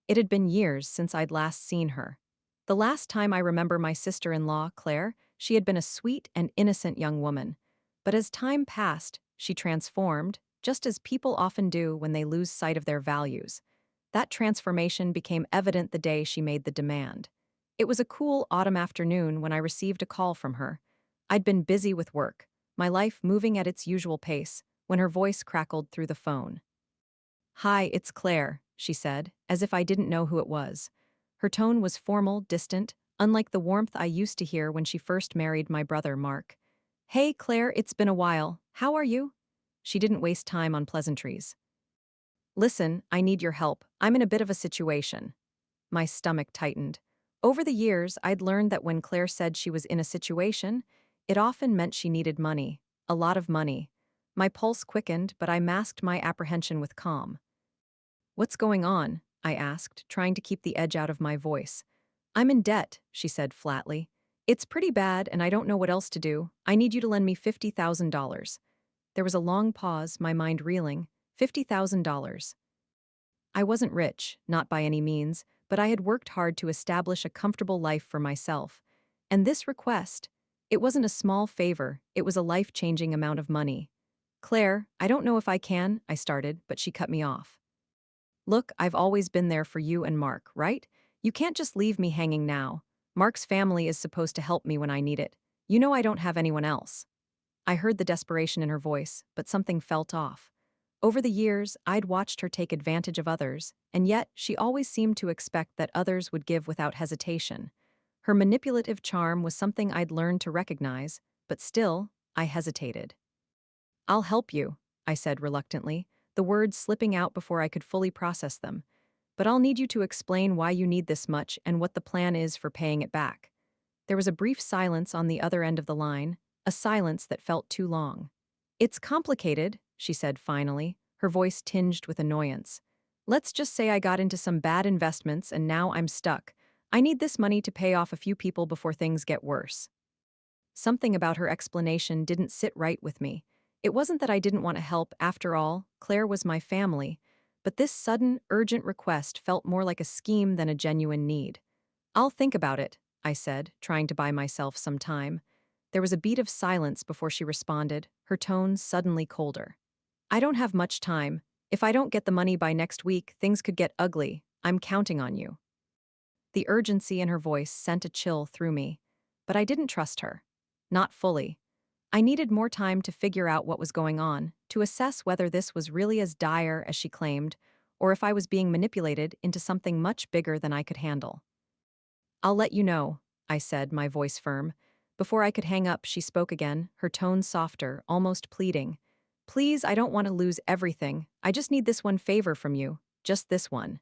It had been years since I'd last seen her. The last time I remember my sister-in-law, Claire, she had been a sweet and innocent young woman. But as time passed, she transformed, just as people often do when they lose sight of their values. That transformation became evident the day she made the demand. It was a cool autumn afternoon when I received a call from her. I'd been busy with work, my life moving at its usual pace, when her voice crackled through the phone. "Hi, it's Claire," she said, as if I didn't know who it was. Her tone was formal, distant, unlike the warmth I used to hear when she first married my brother, Mark. "Hey, Claire, it's been a while. How are you?" She didn't waste time on pleasantries. "Listen, I need your help. I'm in a bit of a situation." My stomach tightened. Over the years, I'd learned that when Claire said she was in a situation, it often meant she needed money. A lot of money. My pulse quickened, but I masked my apprehension with calm. "What's going on?" I asked, trying to keep the edge out of my voice. "I'm in debt," she said flatly. "It's pretty bad, and I don't know what else to do. I need you to lend me $50,000. There was a long pause, my mind reeling. $50,000. I wasn't rich, not by any means, but I had worked hard to establish a comfortable life for myself. And this request, it wasn't a small favor, it was a life-changing amount of money. "Claire, I don't know if I can," I started, but she cut me off. "Look, I've always been there for you and Mark, right? You can't just leave me hanging now. Mark's family is supposed to help me when I need it. You know I don't have anyone else." I heard the desperation in her voice, but something felt off. Over the years, I'd watched her take advantage of others, and yet she always seemed to expect that others would give without hesitation. Her manipulative charm was something I'd learned to recognize, but still, I hesitated. "I'll help you," I said reluctantly, the words slipping out before I could fully process them. "But I'll need you to explain why you need this much and what the plan is for paying it back." There was a brief silence on the other end of the line, a silence that felt too long. "It's complicated," she said finally, her voice tinged with annoyance. "Let's just say I got into some bad investments and now I'm stuck. I need this money to pay off a few people before things get worse." Something about her explanation didn't sit right with me. It wasn't that I didn't want to help, after all, Claire was my family, but this sudden, urgent request felt more like a scheme than a genuine need. "I'll think about it," I said, trying to buy myself some time. There was a beat of silence before she responded, her tone suddenly colder. "I don't have much time. If I don't get the money by next week, things could get ugly. I'm counting on you." The urgency in her voice sent a chill through me, but I didn't trust her. Not fully. I needed more time to figure out what was going on, to assess whether this was really as dire as she claimed, or if I was being manipulated into something much bigger than I could handle. "I'll let you know," I said, my voice firm. Before I could hang up, she spoke again, her tone softer, almost pleading. "Please, I don't want to lose everything. I just need this one favor from you. Just this one."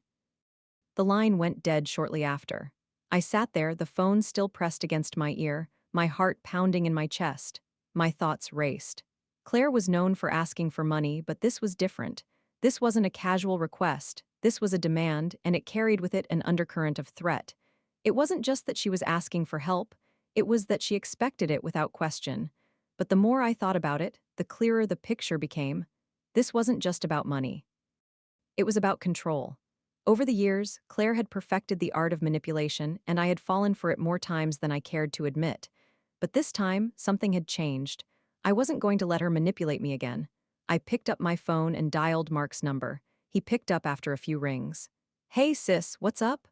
The line went dead shortly after. I sat there, the phone still pressed against my ear, my heart pounding in my chest. My thoughts raced. Claire was known for asking for money, but this was different. This wasn't a casual request. This was a demand, and it carried with it an undercurrent of threat. It wasn't just that she was asking for help, it was that she expected it without question. But the more I thought about it, the clearer the picture became. This wasn't just about money. It was about control. Over the years, Claire had perfected the art of manipulation, and I had fallen for it more times than I cared to admit. But this time, something had changed. I wasn't going to let her manipulate me again. I picked up my phone and dialed Mark's number. He picked up after a few rings. "Hey sis, what's up?"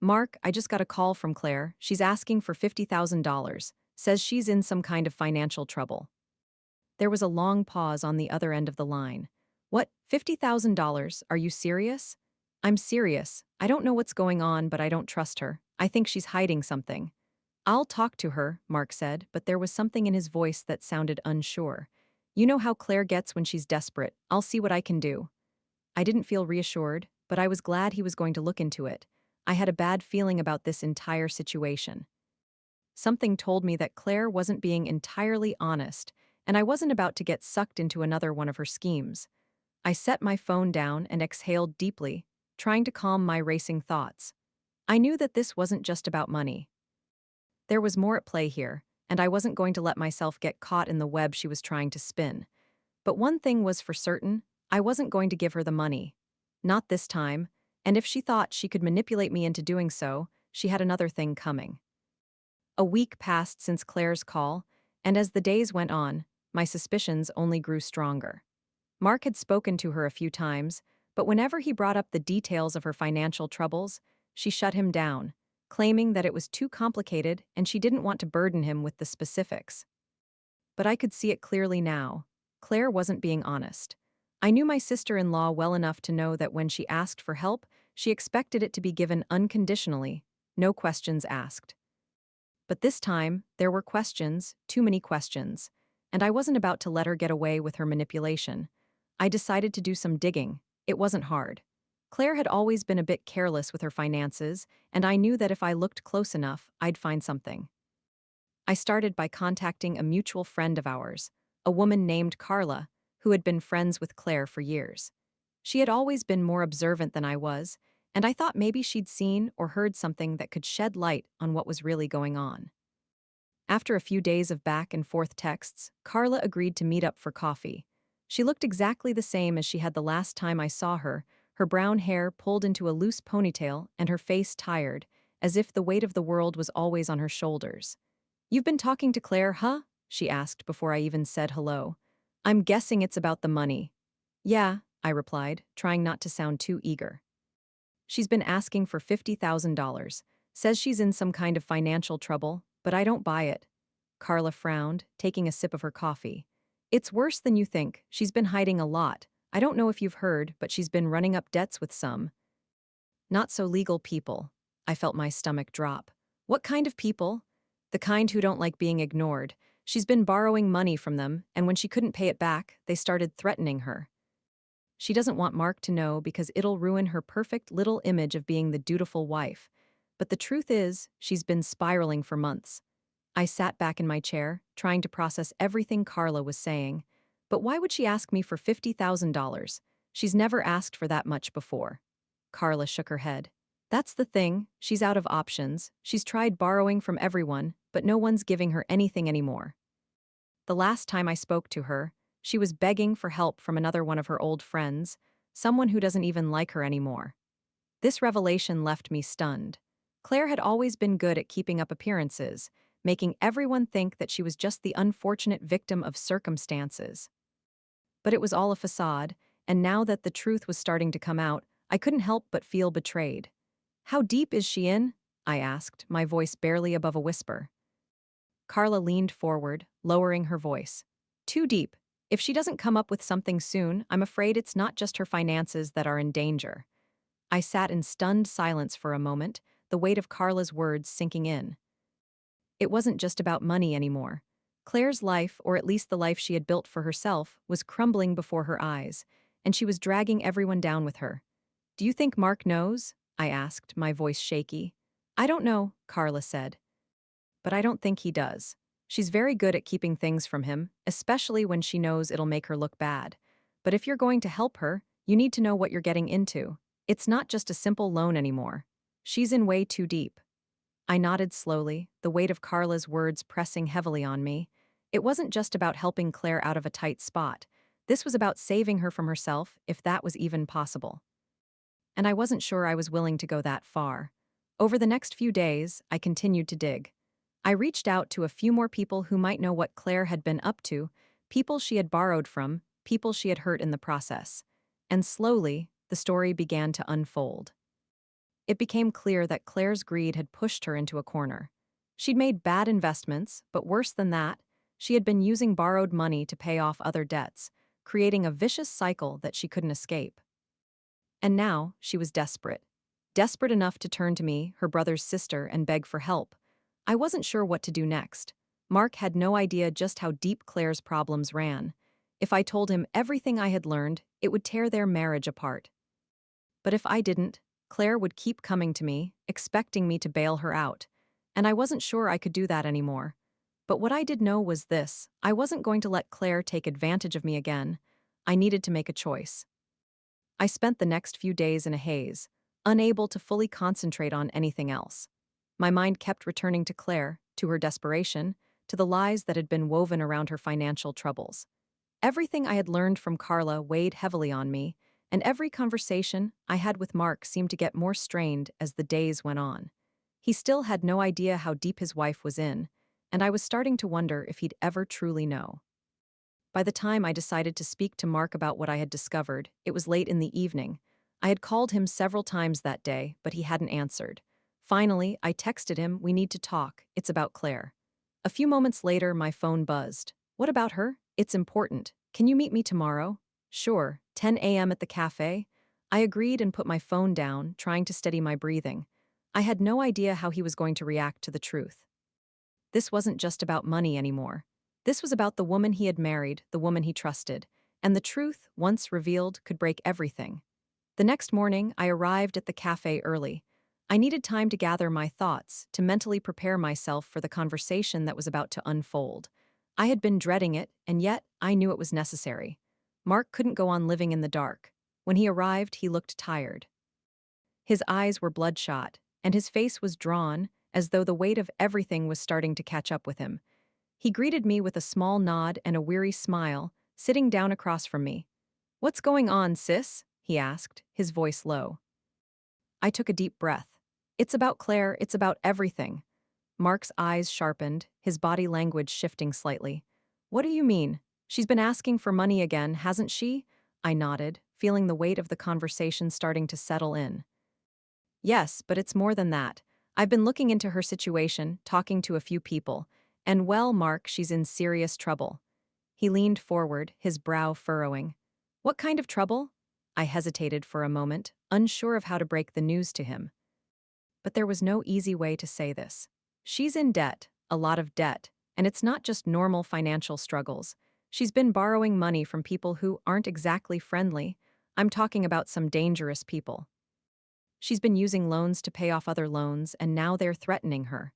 "Mark, I just got a call from Claire. She's asking for $50,000. Says she's in some kind of financial trouble." There was a long pause on the other end of the line. "What, $50,000? Are you serious?" "I'm serious. I don't know what's going on, but I don't trust her. I think she's hiding something." "I'll talk to her," Mark said, but there was something in his voice that sounded unsure. "You know how Claire gets when she's desperate. I'll see what I can do." I didn't feel reassured, but I was glad he was going to look into it. I had a bad feeling about this entire situation. Something told me that Claire wasn't being entirely honest, and I wasn't about to get sucked into another one of her schemes. I set my phone down and exhaled deeply, trying to calm my racing thoughts. I knew that this wasn't just about money. There was more at play here, and I wasn't going to let myself get caught in the web she was trying to spin. But one thing was for certain, I wasn't going to give her the money. Not this time, and if she thought she could manipulate me into doing so, she had another thing coming. A week passed since Claire's call, and as the days went on, my suspicions only grew stronger. Mark had spoken to her a few times, but whenever he brought up the details of her financial troubles, she shut him down, claiming that it was too complicated and she didn't want to burden him with the specifics. But I could see it clearly now. Claire wasn't being honest. I knew my sister-in-law well enough to know that when she asked for help, she expected it to be given unconditionally, no questions asked. But this time, there were questions, too many questions, and I wasn't about to let her get away with her manipulation. I decided to do some digging. It wasn't hard. Claire had always been a bit careless with her finances, and I knew that if I looked close enough, I'd find something. I started by contacting a mutual friend of ours, a woman named Carla, who had been friends with Claire for years. She had always been more observant than I was, and I thought maybe she'd seen or heard something that could shed light on what was really going on. After a few days of back and forth texts, Carla agreed to meet up for coffee. She looked exactly the same as she had the last time I saw her brown hair pulled into a loose ponytail and her face tired, as if the weight of the world was always on her shoulders. "You've been talking to Claire, huh?" she asked before I even said hello. "I'm guessing it's about the money." "Yeah," I replied, trying not to sound too eager. "She's been asking for $50,000, says she's in some kind of financial trouble, but I don't buy it." Carla frowned, taking a sip of her coffee. "It's worse than you think. She's been hiding a lot. I don't know if you've heard, but she's been running up debts with some not so legal people." I felt my stomach drop. "What kind of people?" "The kind who don't like being ignored. She's been borrowing money from them, and when she couldn't pay it back, they started threatening her. She doesn't want Mark to know because it'll ruin her perfect little image of being the dutiful wife. But the truth is, she's been spiraling for months." I sat back in my chair, trying to process everything Carla was saying. "But why would she ask me for $50,000? She's never asked for that much before." Carla shook her head. "That's the thing, she's out of options. She's tried borrowing from everyone, but no one's giving her anything anymore. The last time I spoke to her, she was begging for help from another one of her old friends, someone who doesn't even like her anymore." This revelation left me stunned. Claire had always been good at keeping up appearances, making everyone think that she was just the unfortunate victim of circumstances. But it was all a facade, and now that the truth was starting to come out, I couldn't help but feel betrayed. "How deep is she in?" I asked, my voice barely above a whisper. Carla leaned forward, lowering her voice. "Too deep. If she doesn't come up with something soon, I'm afraid it's not just her finances that are in danger." I sat in stunned silence for a moment, the weight of Carla's words sinking in. It wasn't just about money anymore. Claire's life, or at least the life she had built for herself, was crumbling before her eyes, and she was dragging everyone down with her. "Do you think Mark knows?" I asked, my voice shaky. "I don't know," Carla said. "But I don't think he does. She's very good at keeping things from him, especially when she knows it'll make her look bad. But if you're going to help her, you need to know what you're getting into. It's not just a simple loan anymore. She's in way too deep." I nodded slowly, the weight of Carla's words pressing heavily on me. It wasn't just about helping Claire out of a tight spot. This was about saving her from herself, if that was even possible. And I wasn't sure I was willing to go that far. Over the next few days, I continued to dig. I reached out to a few more people who might know what Claire had been up to, people she had borrowed from, people she had hurt in the process. And slowly, the story began to unfold. It became clear that Claire's greed had pushed her into a corner. She'd made bad investments, but worse than that, she had been using borrowed money to pay off other debts, creating a vicious cycle that she couldn't escape. And now, she was desperate. Desperate enough to turn to me, her brother's sister, and beg for help. I wasn't sure what to do next. Mark had no idea just how deep Claire's problems ran. If I told him everything I had learned, it would tear their marriage apart. But if I didn't, Claire would keep coming to me, expecting me to bail her out. And I wasn't sure I could do that anymore. But what I did know was this: I wasn't going to let Claire take advantage of me again. I needed to make a choice. I spent the next few days in a haze, unable to fully concentrate on anything else. My mind kept returning to Claire, to her desperation, to the lies that had been woven around her financial troubles. Everything I had learned from Carla weighed heavily on me, and every conversation I had with Mark seemed to get more strained as the days went on. He still had no idea how deep his wife was in, and I was starting to wonder if he'd ever truly know. By the time I decided to speak to Mark about what I had discovered, it was late in the evening. I had called him several times that day, but he hadn't answered. Finally, I texted him, "We need to talk. It's about Claire." A few moments later, my phone buzzed. "What about her? It's important. Can you meet me tomorrow?" "Sure, 10 a.m. at the cafe." I agreed and put my phone down, trying to steady my breathing. I had no idea how he was going to react to the truth. This wasn't just about money anymore. This was about the woman he had married, the woman he trusted, and the truth, once revealed, could break everything. The next morning, I arrived at the cafe early. I needed time to gather my thoughts, to mentally prepare myself for the conversation that was about to unfold. I had been dreading it, and yet I knew it was necessary. Mark couldn't go on living in the dark. When he arrived, he looked tired. His eyes were bloodshot, and his face was drawn, as though the weight of everything was starting to catch up with him. He greeted me with a small nod and a weary smile, sitting down across from me. "What's going on, sis?" he asked, his voice low. I took a deep breath. "It's about Claire, it's about everything." Mark's eyes sharpened, his body language shifting slightly. "What do you mean? She's been asking for money again, hasn't she?" I nodded, feeling the weight of the conversation starting to settle in. "Yes, but it's more than that. I've been looking into her situation, talking to a few people, and well, Mark, she's in serious trouble." He leaned forward, his brow furrowing. "What kind of trouble?" I hesitated for a moment, unsure of how to break the news to him. But there was no easy way to say this. "She's in debt, a lot of debt, and it's not just normal financial struggles. She's been borrowing money from people who aren't exactly friendly. I'm talking about some dangerous people. She's been using loans to pay off other loans, and now they're threatening her."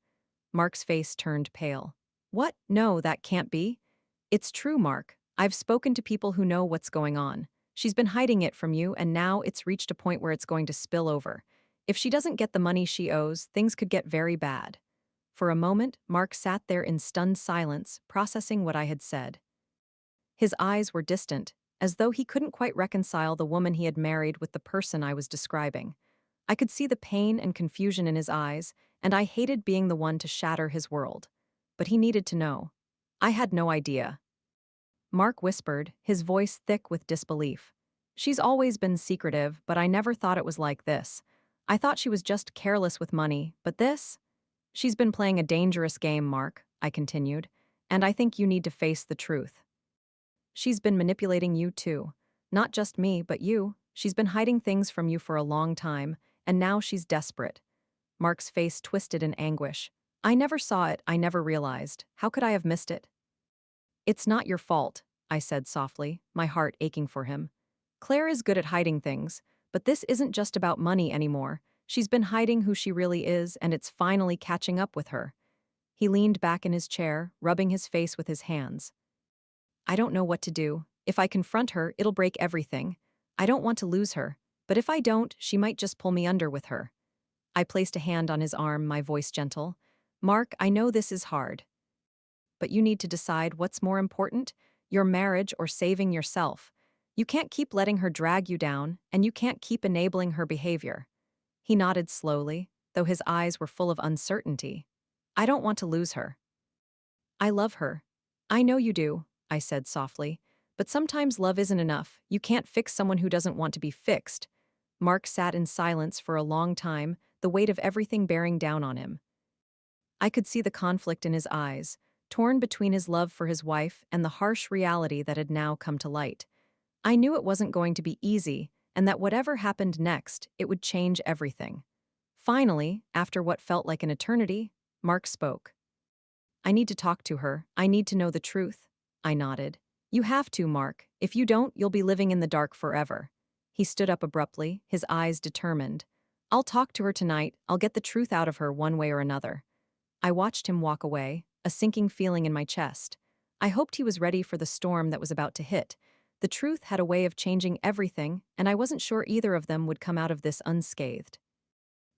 Mark's face turned pale. "What? No, that can't be." "It's true, Mark. I've spoken to people who know what's going on. She's been hiding it from you, and now it's reached a point where it's going to spill over. If she doesn't get the money she owes, things could get very bad." For a moment, Mark sat there in stunned silence, processing what I had said. His eyes were distant, as though he couldn't quite reconcile the woman he had married with the person I was describing. I could see the pain and confusion in his eyes, and I hated being the one to shatter his world. But he needed to know. I had no idea. Mark whispered, his voice thick with disbelief. "She's always been secretive, but I never thought it was like this. I thought she was just careless with money, but this? She's been playing a dangerous game, Mark," I continued, "and I think you need to face the truth. She's been manipulating you too. Not just me, but you. She's been hiding things from you for a long time, and now she's desperate." Mark's face twisted in anguish. "I never saw it, I never realized. How could I have missed it?" "It's not your fault," I said softly, my heart aching for him. "Claire is good at hiding things, but this isn't just about money anymore. She's been hiding who she really is, and it's finally catching up with her." He leaned back in his chair, rubbing his face with his hands. "I don't know what to do. If I confront her, it'll break everything. I don't want to lose her, but if I don't, she might just pull me under with her." I placed a hand on his arm, my voice gentle. "Mark, I know this is hard, but you need to decide what's more important, your marriage or saving yourself. You can't keep letting her drag you down, and you can't keep enabling her behavior." He nodded slowly, though his eyes were full of uncertainty. "I don't want to lose her. I love her." "I know you do," I said softly, "but sometimes love isn't enough. You can't fix someone who doesn't want to be fixed." Mark sat in silence for a long time, the weight of everything bearing down on him. I could see the conflict in his eyes, torn between his love for his wife and the harsh reality that had now come to light. I knew it wasn't going to be easy, and that whatever happened next, it would change everything. Finally, after what felt like an eternity, Mark spoke. "I need to talk to her. I need to know the truth." I nodded. "You have to, Mark. If you don't, you'll be living in the dark forever." He stood up abruptly, his eyes determined. "I'll talk to her tonight. I'll get the truth out of her one way or another." I watched him walk away, a sinking feeling in my chest. I hoped he was ready for the storm that was about to hit. The truth had a way of changing everything, and I wasn't sure either of them would come out of this unscathed.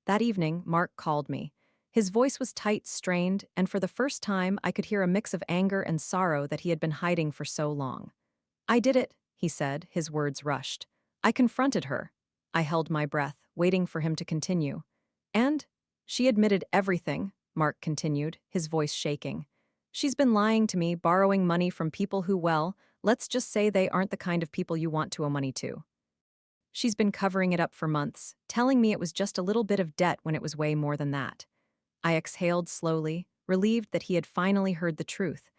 That evening, Mark called me. His voice was tight, strained, and for the first time I could hear a mix of anger and sorrow that he had been hiding for so long. "I did it," he said, his words rushed. I confronted her. I held my breath, waiting for him to continue. And she admitted everything, Mark continued, his voice shaking. She's been lying to me, borrowing money from people who, well, let's just say they aren't the kind of people you want to owe money to. She's been covering it up for months, telling me it was just a little bit of debt when it was way more than that. I exhaled slowly, relieved that he had finally heard the truth.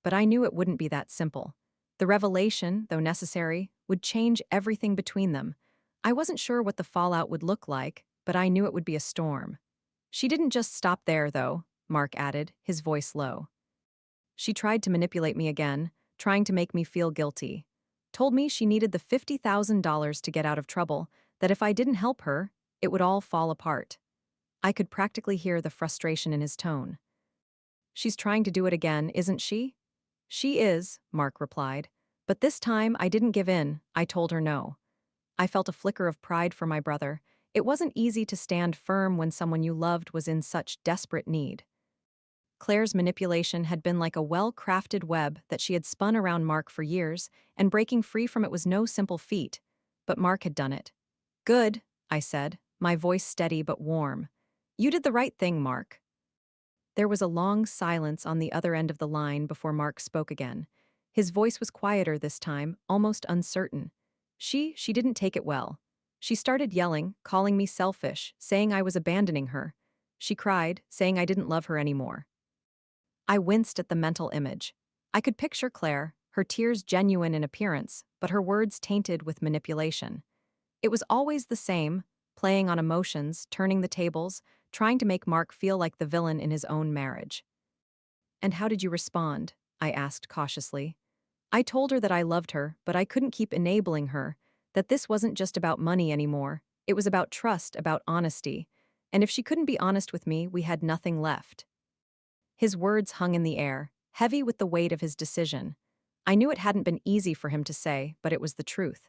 But I knew it wouldn't be that simple. The revelation, though necessary, would change everything between them. I wasn't sure what the fallout would look like, but I knew it would be a storm. She didn't just stop there, though, Mark added, his voice low. She tried to manipulate me again, trying to make me feel guilty. Told me she needed the $50,000 to get out of trouble, that if I didn't help her, it would all fall apart. I could practically hear the frustration in his tone. She's trying to do it again, isn't she? She is, Mark replied. But this time I didn't give in, I told her no. I felt a flicker of pride for my brother. It wasn't easy to stand firm when someone you loved was in such desperate need. Claire's manipulation had been like a well-crafted web that she had spun around Mark for years, and breaking free from it was no simple feat. But Mark had done it. Good, I said, my voice steady but warm. You did the right thing, Mark. There was a long silence on the other end of the line before Mark spoke again. His voice was quieter this time, almost uncertain. She didn't take it well. She started yelling, calling me selfish, saying I was abandoning her. She cried, saying I didn't love her anymore. I winced at the mental image. I could picture Claire, her tears genuine in appearance, but her words tainted with manipulation. It was always the same, playing on emotions, turning the tables, trying to make Mark feel like the villain in his own marriage. And how did you respond? I asked cautiously. I told her that I loved her, but I couldn't keep enabling her, that this wasn't just about money anymore, it was about trust, about honesty, and if she couldn't be honest with me, we had nothing left. His words hung in the air, heavy with the weight of his decision. I knew it hadn't been easy for him to say, but it was the truth.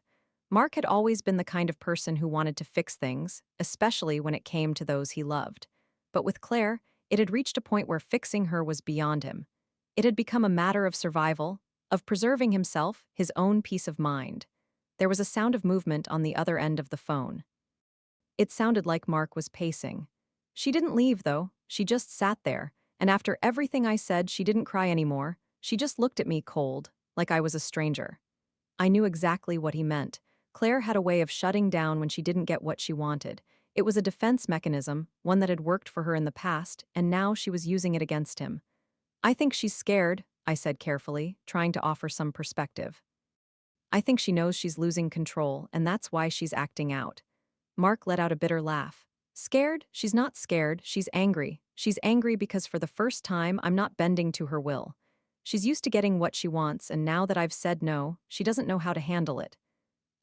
Mark had always been the kind of person who wanted to fix things, especially when it came to those he loved. But with Claire, it had reached a point where fixing her was beyond him. It had become a matter of survival, of preserving himself, his own peace of mind. There was a sound of movement on the other end of the phone. It sounded like Mark was pacing. She didn't leave, though. She just sat there, and after everything I said, she didn't cry anymore. She just looked at me cold, like I was a stranger. I knew exactly what he meant. Claire had a way of shutting down when she didn't get what she wanted. It was a defense mechanism, one that had worked for her in the past, and now she was using it against him. I think she's scared, I said carefully, trying to offer some perspective. I think she knows she's losing control, and that's why she's acting out. Mark let out a bitter laugh. Scared? She's not scared, she's angry. She's angry because for the first time, I'm not bending to her will. She's used to getting what she wants, and now that I've said no, she doesn't know how to handle it.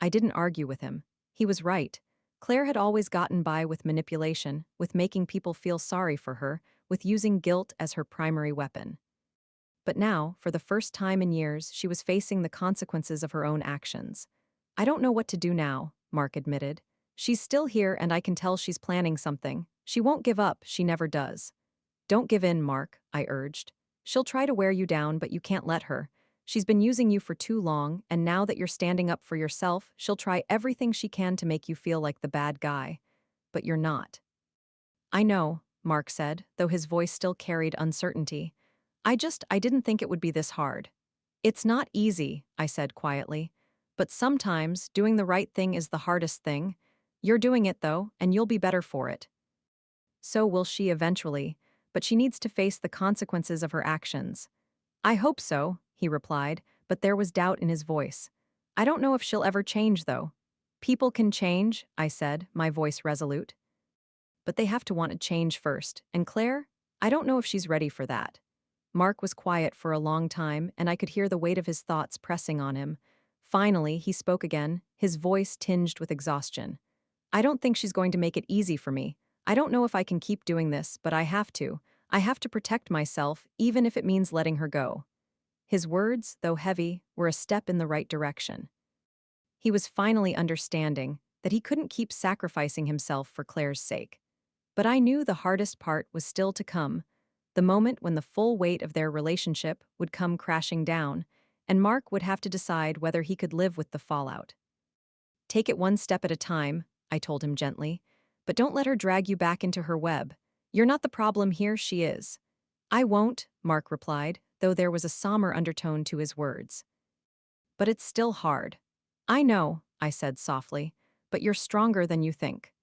I didn't argue with him. He was right. Claire had always gotten by with manipulation, with making people feel sorry for her, with using guilt as her primary weapon. But now, for the first time in years, she was facing the consequences of her own actions. I don't know what to do now, Mark admitted. She's still here and I can tell she's planning something. She won't give up, she never does. Don't give in, Mark, I urged. She'll try to wear you down, but you can't let her. She's been using you for too long, and now that you're standing up for yourself, she'll try everything she can to make you feel like the bad guy. But you're not. I know, Mark said, though his voice still carried uncertainty. I didn't think it would be this hard. It's not easy, I said quietly. But sometimes, doing the right thing is the hardest thing. You're doing it, though, and you'll be better for it. So will she eventually, but she needs to face the consequences of her actions. I hope so, he replied, but there was doubt in his voice. I don't know if she'll ever change, though. People can change, I said, my voice resolute. But they have to want to change first, and Claire? I don't know if she's ready for that. Mark was quiet for a long time, and I could hear the weight of his thoughts pressing on him. Finally, he spoke again, his voice tinged with exhaustion. I don't think she's going to make it easy for me. I don't know if I can keep doing this, but I have to. I have to protect myself, even if it means letting her go. His words, though heavy, were a step in the right direction. He was finally understanding that he couldn't keep sacrificing himself for Claire's sake. But I knew the hardest part was still to come, the moment when the full weight of their relationship would come crashing down, and Mark would have to decide whether he could live with the fallout. Take it one step at a time, I told him gently. But don't let her drag you back into her web. You're not the problem here, she is. I won't, Mark replied, though there was a somber undertone to his words. But it's still hard. I know, I said softly, but you're stronger than you think.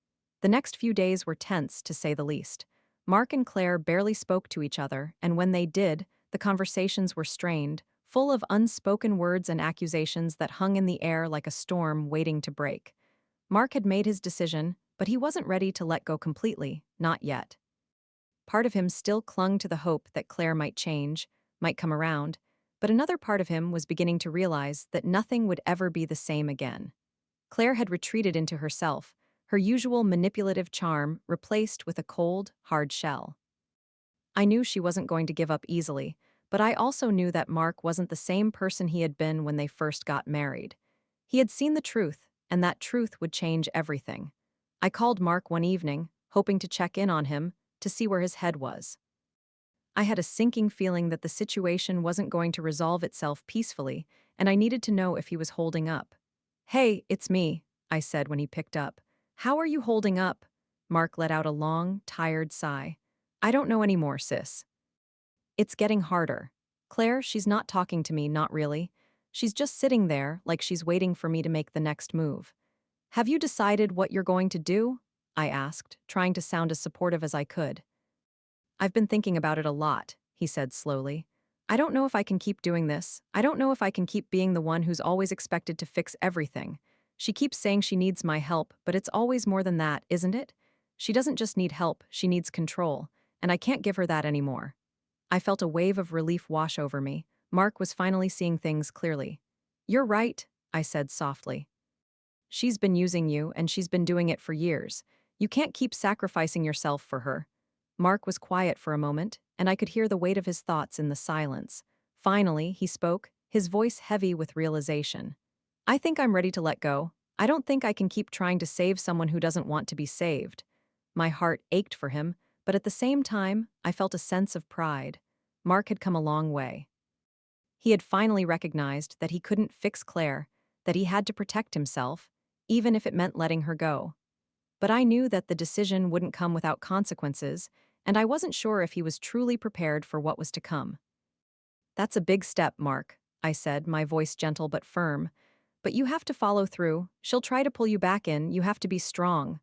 The next few days were tense, to say the least. Mark and Claire barely spoke to each other, and when they did, the conversations were strained, full of unspoken words and accusations that hung in the air like a storm waiting to break. Mark had made his decision, but he wasn't ready to let go completely, not yet. Part of him still clung to the hope that Claire might change, might come around, but another part of him was beginning to realize that nothing would ever be the same again. Claire had retreated into herself, her usual manipulative charm replaced with a cold, hard shell. I knew she wasn't going to give up easily, but I also knew that Mark wasn't the same person he had been when they first got married. He had seen the truth, and that truth would change everything. I called Mark one evening, hoping to check in on him, to see where his head was. I had a sinking feeling that the situation wasn't going to resolve itself peacefully, and I needed to know if he was holding up. "Hey, it's me," I said when he picked up. "How are you holding up?" Mark let out a long, tired sigh. "I don't know anymore, sis. It's getting harder. Claire, she's not talking to me, not really. She's just sitting there, like she's waiting for me to make the next move. Have you decided what you're going to do?" I asked, trying to sound as supportive as I could. "I've been thinking about it a lot," he said slowly. "I don't know if I can keep doing this. I don't know if I can keep being the one who's always expected to fix everything. She keeps saying she needs my help, but it's always more than that, isn't it? She doesn't just need help, she needs control, and I can't give her that anymore." I felt a wave of relief wash over me. Mark was finally seeing things clearly. "You're right," I said softly. "She's been using you, and she's been doing it for years. You can't keep sacrificing yourself for her." Mark was quiet for a moment, and I could hear the weight of his thoughts in the silence. Finally, he spoke, his voice heavy with realization. "I think I'm ready to let go. I don't think I can keep trying to save someone who doesn't want to be saved." My heart ached for him, but at the same time, I felt a sense of pride. Mark had come a long way. He had finally recognized that he couldn't fix Claire, that he had to protect himself, even if it meant letting her go. But I knew that the decision wouldn't come without consequences, and I wasn't sure if he was truly prepared for what was to come. "That's a big step, Mark," I said, my voice gentle but firm. "But you have to follow through. She'll try to pull you back in, you have to be strong."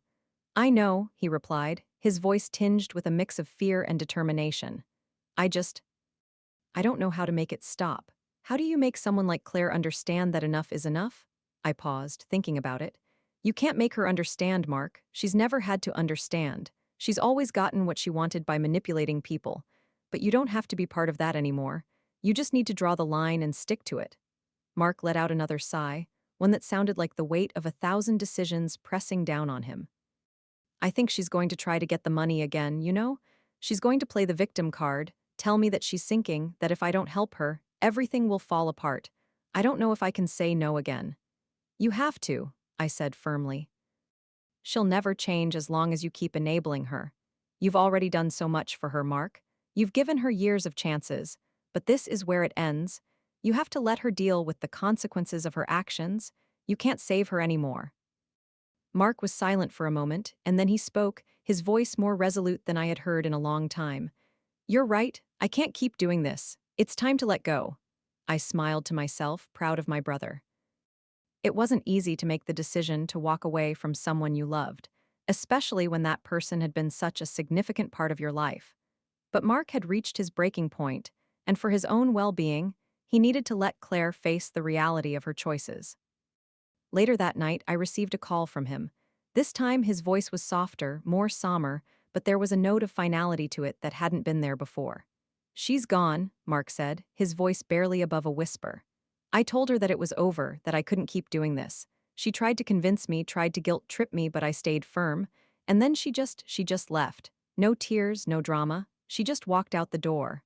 "I know," he replied, his voice tinged with a mix of fear and determination. I don't know how to make it stop. How do you make someone like Claire understand that enough is enough?" I paused, thinking about it. "You can't make her understand, Mark. She's never had to understand. She's always gotten what she wanted by manipulating people. But you don't have to be part of that anymore. You just need to draw the line and stick to it." Mark let out another sigh, one that sounded like the weight of 1,000 decisions pressing down on him. "I think she's going to try to get the money again, you know? She's going to play the victim card, tell me that she's sinking, that if I don't help her, everything will fall apart. I don't know if I can say no again." "You have to," I said firmly. "She'll never change as long as you keep enabling her. You've already done so much for her, Mark. You've given her years of chances, but this is where it ends. You have to let her deal with the consequences of her actions. You can't save her anymore." Mark was silent for a moment, and then he spoke, his voice more resolute than I had heard in a long time. "You're right, I can't keep doing this. It's time to let go." I smiled to myself, proud of my brother. It wasn't easy to make the decision to walk away from someone you loved, especially when that person had been such a significant part of your life. But Mark had reached his breaking point, and for his own well-being, he needed to let Claire face the reality of her choices. Later that night, I received a call from him. This time, his voice was softer, more somber, but there was a note of finality to it that hadn't been there before. "She's gone," Mark said, his voice barely above a whisper. "I told her that it was over, that I couldn't keep doing this. She tried to convince me, tried to guilt-trip me, but I stayed firm. And then she just left. No tears, no drama. She just walked out the door."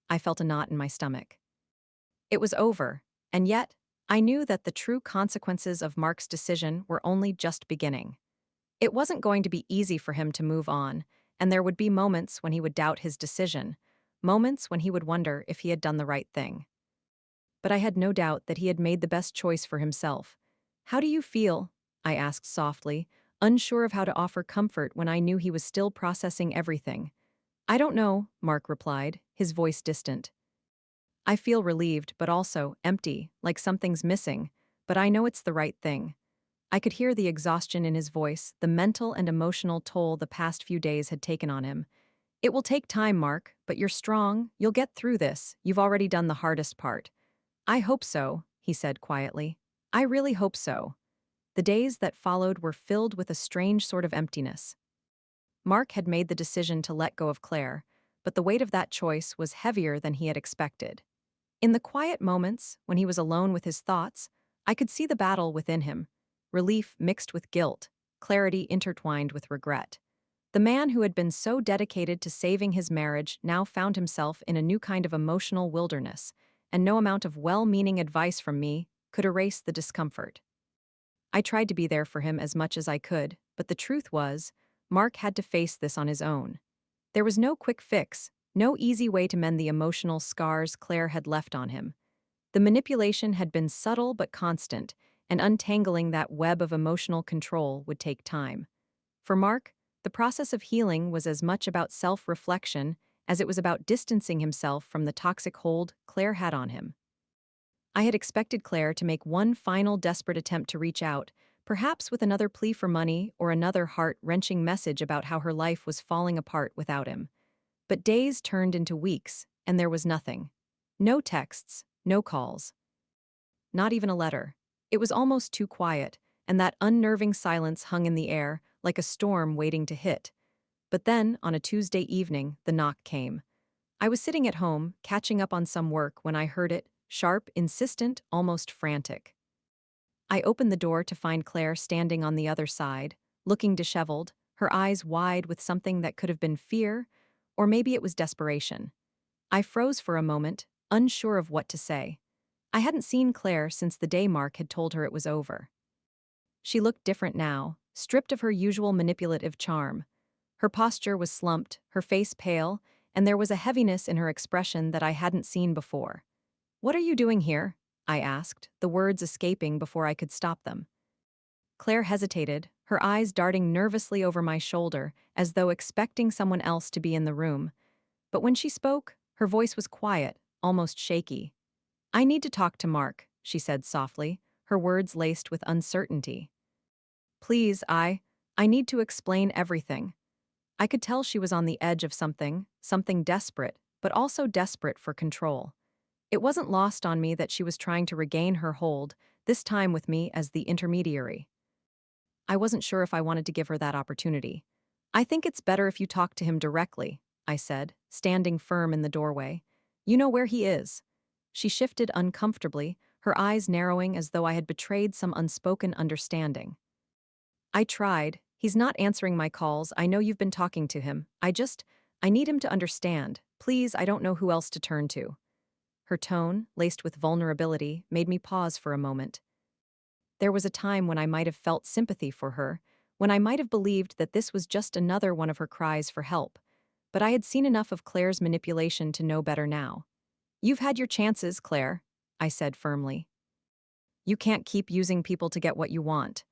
I felt a knot in my stomach. It was over, and yet, I knew that the true consequences of Mark's decision were only just beginning. It wasn't going to be easy for him to move on, and there would be moments when he would doubt his decision, moments when he would wonder if he had done the right thing. But I had no doubt that he had made the best choice for himself. "How do you feel?" I asked softly, unsure of how to offer comfort when I knew he was still processing everything. I don't know, Mark replied, his voice distant. I feel relieved, but also empty, like something's missing, but I know it's the right thing. I could hear the exhaustion in his voice, the mental and emotional toll the past few days had taken on him. It will take time, Mark, but you're strong. You'll get through this. You've already done the hardest part. I hope so, he said quietly. I really hope so. The days that followed were filled with a strange sort of emptiness. Mark had made the decision to let go of Claire, but the weight of that choice was heavier than he had expected. In the quiet moments, when he was alone with his thoughts, I could see the battle within him, relief mixed with guilt, clarity intertwined with regret. The man who had been so dedicated to saving his marriage now found himself in a new kind of emotional wilderness, and no amount of well-meaning advice from me could erase the discomfort. I tried to be there for him as much as I could, but the truth was, Mark had to face this on his own. There was no quick fix, no easy way to mend the emotional scars Claire had left on him. The manipulation had been subtle but constant, and untangling that web of emotional control would take time. For Mark, the process of healing was as much about self-reflection as it was about distancing himself from the toxic hold Claire had on him. I had expected Claire to make one final desperate attempt to reach out, perhaps with another plea for money or another heart-wrenching message about how her life was falling apart without him. But days turned into weeks, and there was nothing. No texts, no calls. Not even a letter. It was almost too quiet, and that unnerving silence hung in the air, like a storm waiting to hit. But then, on a Tuesday evening, the knock came. I was sitting at home, catching up on some work when I heard it, sharp, insistent, almost frantic. I opened the door to find Claire standing on the other side, looking disheveled, her eyes wide with something that could have been fear, or maybe it was desperation. I froze for a moment, unsure of what to say. I hadn't seen Claire since the day Mark had told her it was over. She looked different now, stripped of her usual manipulative charm. Her posture was slumped, her face pale, and there was a heaviness in her expression that I hadn't seen before. "What are you doing here?" I asked, the words escaping before I could stop them. Claire hesitated, her eyes darting nervously over my shoulder, as though expecting someone else to be in the room. But when she spoke, her voice was quiet, almost shaky. "I need to talk to Mark," she said softly, her words laced with uncertainty. "Please, I need to explain everything." I could tell she was on the edge of something desperate, but also desperate for control. It wasn't lost on me that she was trying to regain her hold, this time with me as the intermediary. I wasn't sure if I wanted to give her that opportunity. "I think it's better if you talk to him directly," I said, standing firm in the doorway. "You know where he is." She shifted uncomfortably, her eyes narrowing as though I had betrayed some unspoken understanding. "I tried. He's not answering my calls. I know you've been talking to him. I need him to understand. Please, I don't know who else to turn to." Her tone, laced with vulnerability, made me pause for a moment. There was a time when I might have felt sympathy for her, when I might have believed that this was just another one of her cries for help. But I had seen enough of Claire's manipulation to know better now. "You've had your chances, Claire," I said firmly. "You can't keep using people to get what you want."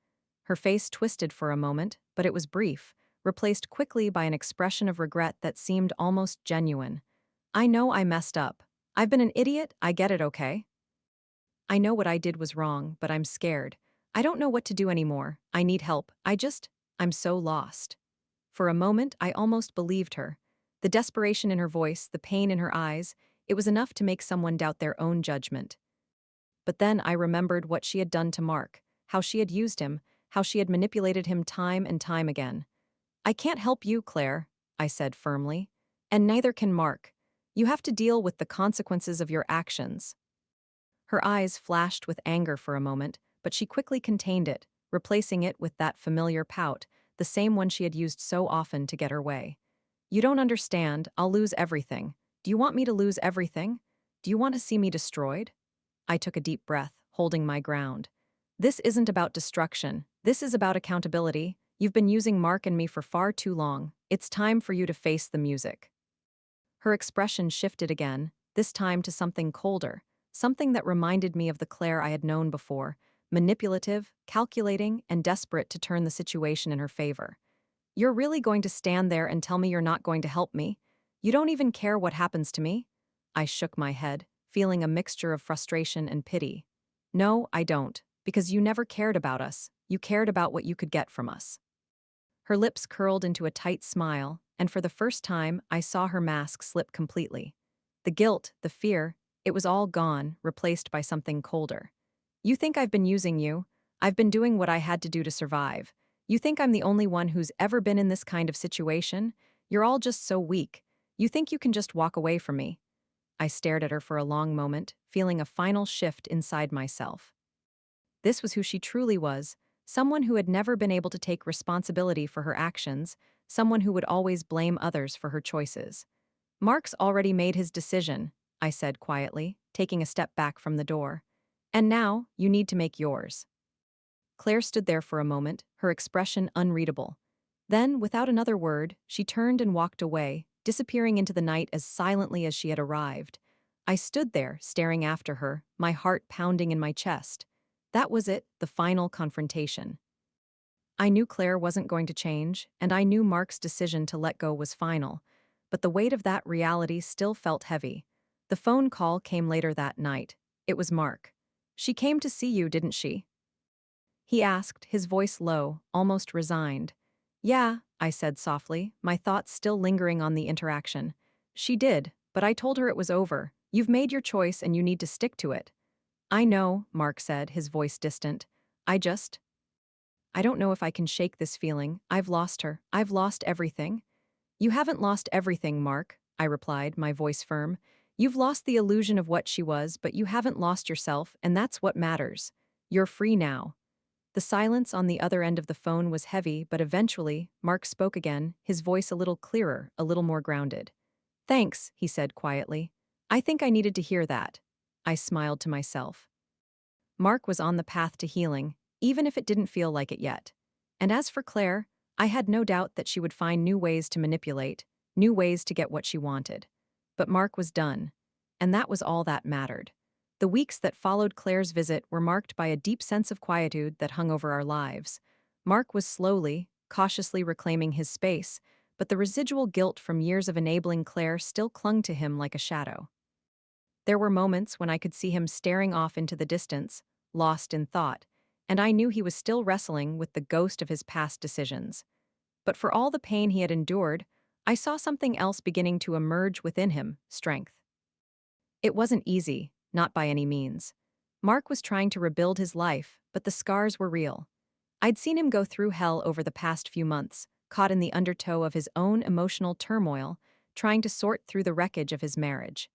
Her face twisted for a moment, but it was brief, replaced quickly by an expression of regret that seemed almost genuine. "I know I messed up. I've been an idiot, I get it, okay? I know what I did was wrong, but I'm scared. I don't know what to do anymore. I need help. I'm so lost." For a moment, I almost believed her. The desperation in her voice, the pain in her eyes, it was enough to make someone doubt their own judgment. But then I remembered what she had done to Mark, how she had used him, how she had manipulated him time and time again. "I can't help you, Claire," I said firmly. "And neither can Mark. You have to deal with the consequences of your actions." Her eyes flashed with anger for a moment, but she quickly contained it, replacing it with that familiar pout, the same one she had used so often to get her way. "You don't understand. I'll lose everything. Do you want me to lose everything? Do you want to see me destroyed?" I took a deep breath, holding my ground. "This isn't about destruction. This is about accountability. You've been using Mark and me for far too long. It's time for you to face the music." Her expression shifted again, this time to something colder, something that reminded me of the Claire I had known before, manipulative, calculating, and desperate to turn the situation in her favor. You're really going to stand there and tell me you're not going to help me? You don't even care what happens to me? I shook my head, feeling a mixture of frustration and pity. No, I don't, because you never cared about us. You cared about what you could get from us. Her lips curled into a tight smile, and for the first time, I saw her mask slip completely. The guilt, the fear, it was all gone, replaced by something colder. You think I've been using you? I've been doing what I had to do to survive. You think I'm the only one who's ever been in this kind of situation? You're all just so weak. You think you can just walk away from me? I stared at her for a long moment, feeling a final shift inside myself. This was who she truly was, someone who had never been able to take responsibility for her actions, someone who would always blame others for her choices. Mark's already made his decision, I said quietly, taking a step back from the door. And now, you need to make yours. Claire stood there for a moment, her expression unreadable. Then, without another word, she turned and walked away, disappearing into the night as silently as she had arrived. I stood there, staring after her, my heart pounding in my chest. That was it, the final confrontation. I knew Claire wasn't going to change, and I knew Mark's decision to let go was final, but the weight of that reality still felt heavy. The phone call came later that night. It was Mark. "She came to see you, didn't she?" he asked, his voice low, almost resigned. "Yeah," I said softly, my thoughts still lingering on the interaction. "She did, but I told her it was over. You've made your choice and you need to stick to it." "I know," Mark said, his voice distant. I don't know if I can shake this feeling. I've lost her. I've lost everything." "You haven't lost everything, Mark," I replied, my voice firm. "You've lost the illusion of what she was, but you haven't lost yourself, and that's what matters. You're free now." The silence on the other end of the phone was heavy, but eventually, Mark spoke again, his voice a little clearer, a little more grounded. "Thanks," he said quietly. "I think I needed to hear that." I smiled to myself. Mark was on the path to healing, even if it didn't feel like it yet. And as for Claire, I had no doubt that she would find new ways to manipulate, new ways to get what she wanted. But Mark was done. And that was all that mattered. The weeks that followed Claire's visit were marked by a deep sense of quietude that hung over our lives. Mark was slowly, cautiously reclaiming his space, but the residual guilt from years of enabling Claire still clung to him like a shadow. There were moments when I could see him staring off into the distance, lost in thought, and I knew he was still wrestling with the ghost of his past decisions. But for all the pain he had endured, I saw something else beginning to emerge within him: strength. It wasn't easy, not by any means. Mark was trying to rebuild his life, but the scars were real. I'd seen him go through hell over the past few months, caught in the undertow of his own emotional turmoil, trying to sort through the wreckage of his marriage.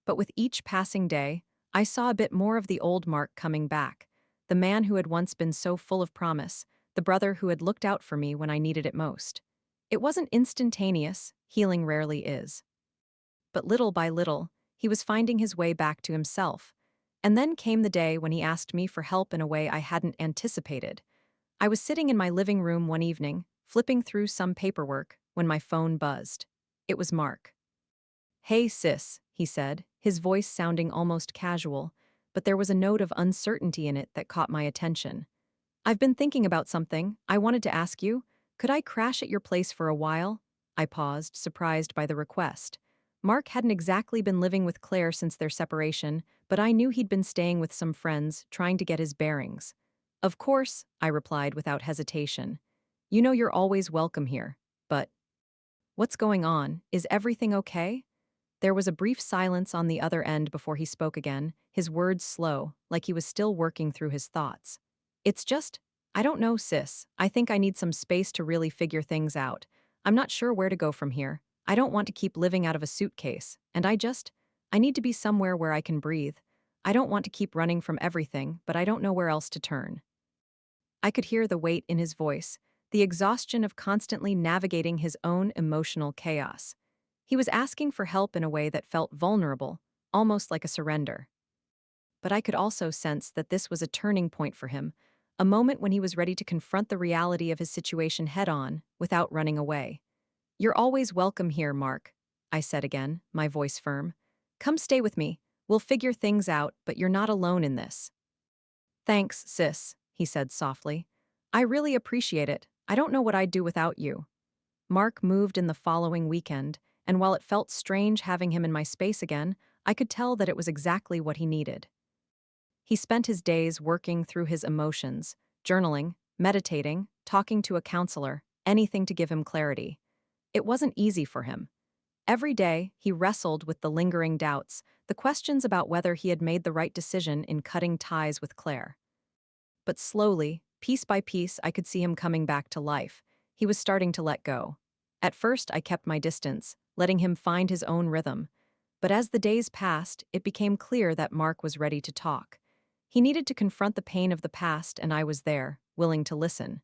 But with each passing day, I saw a bit more of the old Mark coming back, the man who had once been so full of promise, the brother who had looked out for me when I needed it most. It wasn't instantaneous, healing rarely is. But little by little, he was finding his way back to himself. And then came the day when he asked me for help in a way I hadn't anticipated. I was sitting in my living room one evening, flipping through some paperwork, when my phone buzzed. It was Mark. "Hey sis," he said, his voice sounding almost casual, but there was a note of uncertainty in it that caught my attention. "I've been thinking about something. I wanted to ask you, could I crash at your place for a while?" I paused, surprised by the request. Mark hadn't exactly been living with Claire since their separation, but I knew he'd been staying with some friends, trying to get his bearings. "Of course," I replied without hesitation. "You know you're always welcome here. But what's going on? Is everything okay?" There was a brief silence on the other end before he spoke again, his words slow, like he was still working through his thoughts. "It's just, I don't know, sis. I think I need some space to really figure things out. I'm not sure where to go from here. I don't want to keep living out of a suitcase, and I need to be somewhere where I can breathe. I don't want to keep running from everything, but I don't know where else to turn." I could hear the weight in his voice, the exhaustion of constantly navigating his own emotional chaos. He was asking for help in a way that felt vulnerable, almost like a surrender. But I could also sense that this was a turning point for him, a moment when he was ready to confront the reality of his situation head-on, without running away. "You're always welcome here, Mark," I said again, my voice firm. "Come stay with me. We'll figure things out, but you're not alone in this." Thanks, sis, he said softly. I really appreciate it. I don't know what I'd do without you. Mark moved in the following weekend, and while it felt strange having him in my space again, I could tell that it was exactly what he needed. He spent his days working through his emotions, journaling, meditating, talking to a counselor, anything to give him clarity. It wasn't easy for him. Every day, he wrestled with the lingering doubts, the questions about whether he had made the right decision in cutting ties with Claire. But slowly, piece by piece, I could see him coming back to life. He was starting to let go. At first, I kept my distance, letting him find his own rhythm. But as the days passed, it became clear that Mark was ready to talk. He needed to confront the pain of the past, and I was there, willing to listen.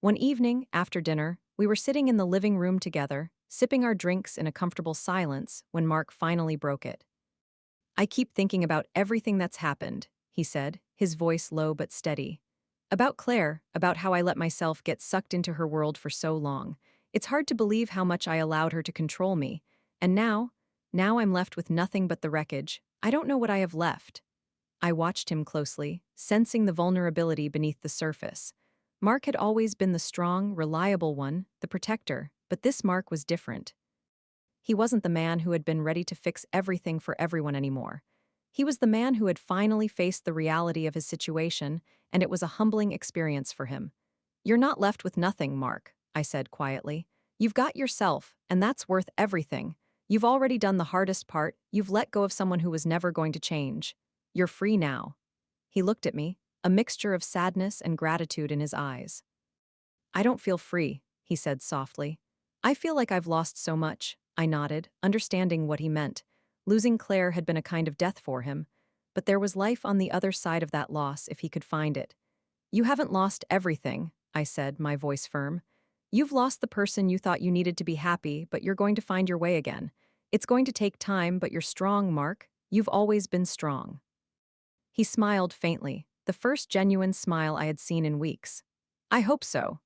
One evening, after dinner, we were sitting in the living room together, sipping our drinks in a comfortable silence, when Mark finally broke it. I keep thinking about everything that's happened, he said, his voice low but steady. About Claire, about how I let myself get sucked into her world for so long. It's hard to believe how much I allowed her to control me. And now I'm left with nothing but the wreckage. I don't know what I have left. I watched him closely, sensing the vulnerability beneath the surface. Mark had always been the strong, reliable one, the protector, but this Mark was different. He wasn't the man who had been ready to fix everything for everyone anymore. He was the man who had finally faced the reality of his situation, and it was a humbling experience for him. You're not left with nothing, Mark, I said quietly. You've got yourself, and that's worth everything. You've already done the hardest part, you've let go of someone who was never going to change. You're free now. He looked at me, a mixture of sadness and gratitude in his eyes. I don't feel free, he said softly. I feel like I've lost so much. I nodded, understanding what he meant. Losing Claire had been a kind of death for him, but there was life on the other side of that loss if he could find it. You haven't lost everything, I said, my voice firm. You've lost the person you thought you needed to be happy, but you're going to find your way again. It's going to take time, but you're strong, Mark. You've always been strong. He smiled faintly, the first genuine smile I had seen in weeks. I hope so.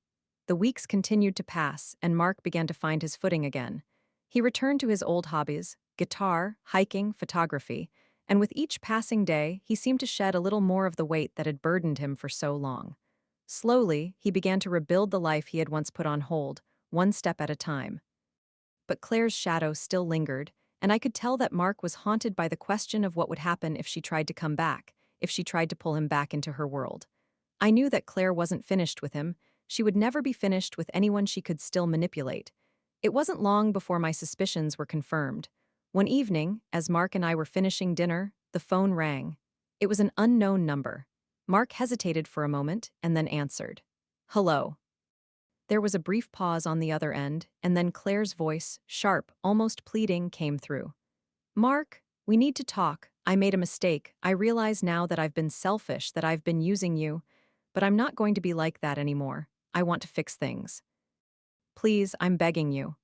The weeks continued to pass, and Mark began to find his footing again. He returned to his old hobbies, guitar, hiking, photography, and with each passing day, he seemed to shed a little more of the weight that had burdened him for so long. Slowly, he began to rebuild the life he had once put on hold, one step at a time. But Claire's shadow still lingered, and I could tell that Mark was haunted by the question of what would happen if she tried to come back, if she tried to pull him back into her world. I knew that Claire wasn't finished with him. She would never be finished with anyone she could still manipulate. It wasn't long before my suspicions were confirmed. One evening, as Mark and I were finishing dinner, the phone rang. It was an unknown number. Mark hesitated for a moment and then answered. Hello. There was a brief pause on the other end, and then Claire's voice, sharp, almost pleading, came through. Mark, we need to talk. I made a mistake. I realize now that I've been selfish, that I've been using you, but I'm not going to be like that anymore. I want to fix things. Please, I'm begging you.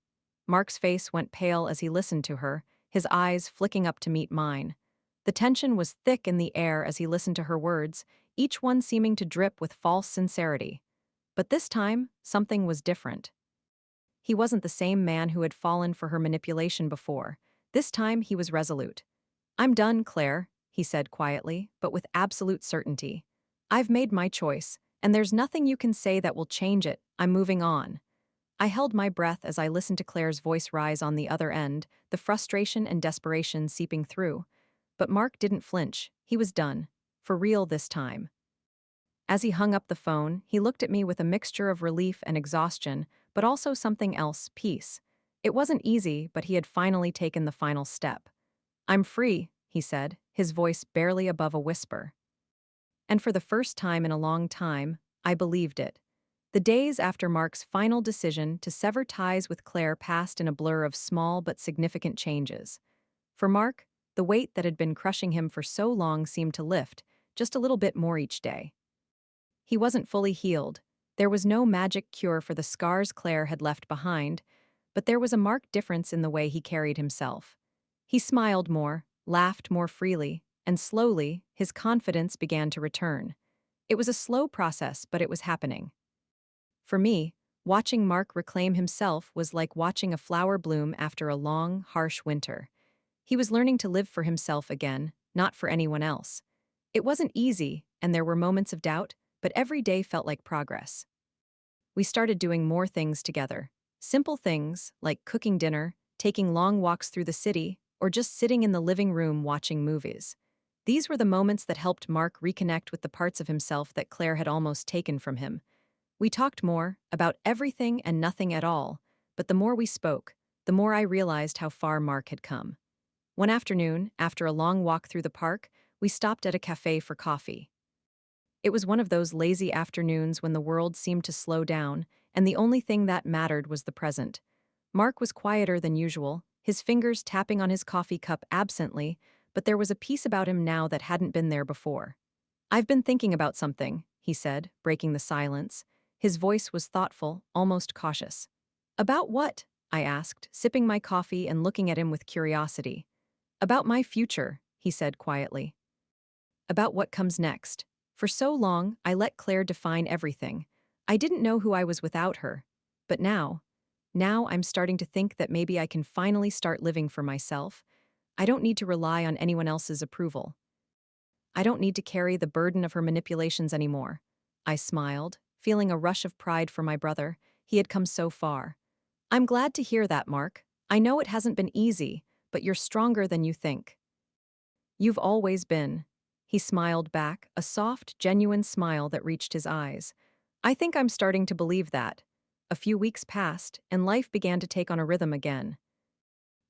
Mark's face went pale as he listened to her, his eyes flicking up to meet mine. The tension was thick in the air as he listened to her words, each one seeming to drip with false sincerity. But this time, something was different. He wasn't the same man who had fallen for her manipulation before. This time, he was resolute. I'm done, Claire, he said quietly, but with absolute certainty. I've made my choice, and there's nothing you can say that will change it. I'm moving on. I held my breath as I listened to Claire's voice rise on the other end, the frustration and desperation seeping through. But Mark didn't flinch. He was done. For real this time. As he hung up the phone, he looked at me with a mixture of relief and exhaustion, but also something else, peace. It wasn't easy, but he had finally taken the final step. I'm free, he said, his voice barely above a whisper. And for the first time in a long time, I believed it. The days after Mark's final decision to sever ties with Claire passed in a blur of small but significant changes. For Mark, the weight that had been crushing him for so long seemed to lift, just a little bit more each day. He wasn't fully healed. There was no magic cure for the scars Claire had left behind, but there was a marked difference in the way he carried himself. He smiled more, laughed more freely, and slowly, his confidence began to return. It was a slow process, but it was happening. For me, watching Mark reclaim himself was like watching a flower bloom after a long, harsh winter. He was learning to live for himself again, not for anyone else. It wasn't easy, and there were moments of doubt, but every day felt like progress. We started doing more things together. Simple things like cooking dinner, taking long walks through the city, or just sitting in the living room watching movies. These were the moments that helped Mark reconnect with the parts of himself that Claire had almost taken from him. We talked more, about everything and nothing at all, but the more we spoke, the more I realized how far Mark had come. One afternoon, after a long walk through the park, we stopped at a cafe for coffee. It was one of those lazy afternoons when the world seemed to slow down, and the only thing that mattered was the present. Mark was quieter than usual, his fingers tapping on his coffee cup absently, but there was a peace about him now that hadn't been there before. "I've been thinking about something," he said, breaking the silence. His voice was thoughtful, almost cautious. "About what?" I asked, sipping my coffee and looking at him with curiosity. "About my future," he said quietly. "About what comes next. For so long, I let Claire define everything. I didn't know who I was without her. But now I'm starting to think that maybe I can finally start living for myself. I don't need to rely on anyone else's approval. I don't need to carry the burden of her manipulations anymore." I smiled, feeling a rush of pride for my brother. He had come so far. "I'm glad to hear that, Mark. I know it hasn't been easy, but you're stronger than you think." "You've always been." He smiled back, a soft, genuine smile that reached his eyes. "I think I'm starting to believe that." A few weeks passed, and life began to take on a rhythm again.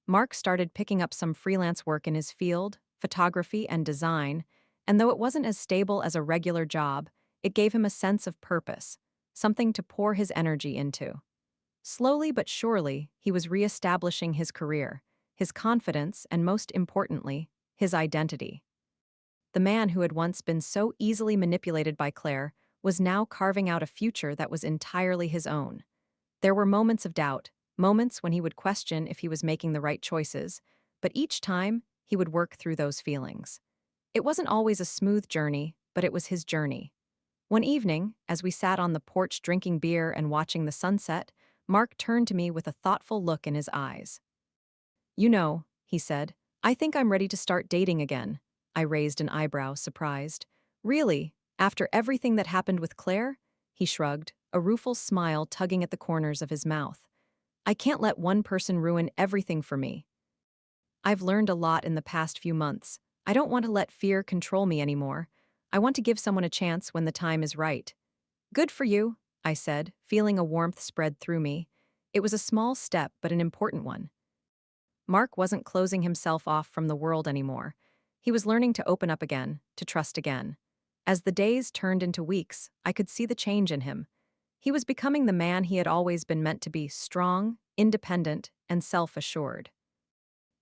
Mark started picking up some freelance work in his field, photography and design, and though it wasn't as stable as a regular job, it gave him a sense of purpose, something to pour his energy into. Slowly but surely, he was reestablishing his career, his confidence, and most importantly, his identity. The man who had once been so easily manipulated by Claire was now carving out a future that was entirely his own. There were moments of doubt, moments when he would question if he was making the right choices, but each time, he would work through those feelings. It wasn't always a smooth journey, but it was his journey. One evening, as we sat on the porch drinking beer and watching the sunset, Mark turned to me with a thoughtful look in his eyes. "You know," he said, "I think I'm ready to start dating again." I raised an eyebrow, surprised. "Really? After everything that happened with Claire?" He shrugged, a rueful smile tugging at the corners of his mouth. "I can't let one person ruin everything for me. I've learned a lot in the past few months. I don't want to let fear control me anymore. I want to give someone a chance when the time is right." "Good for you," I said, feeling a warmth spread through me. It was a small step, but an important one. Mark wasn't closing himself off from the world anymore. He was learning to open up again, to trust again. As the days turned into weeks, I could see the change in him. He was becoming the man he had always been meant to be: strong, independent, and self-assured.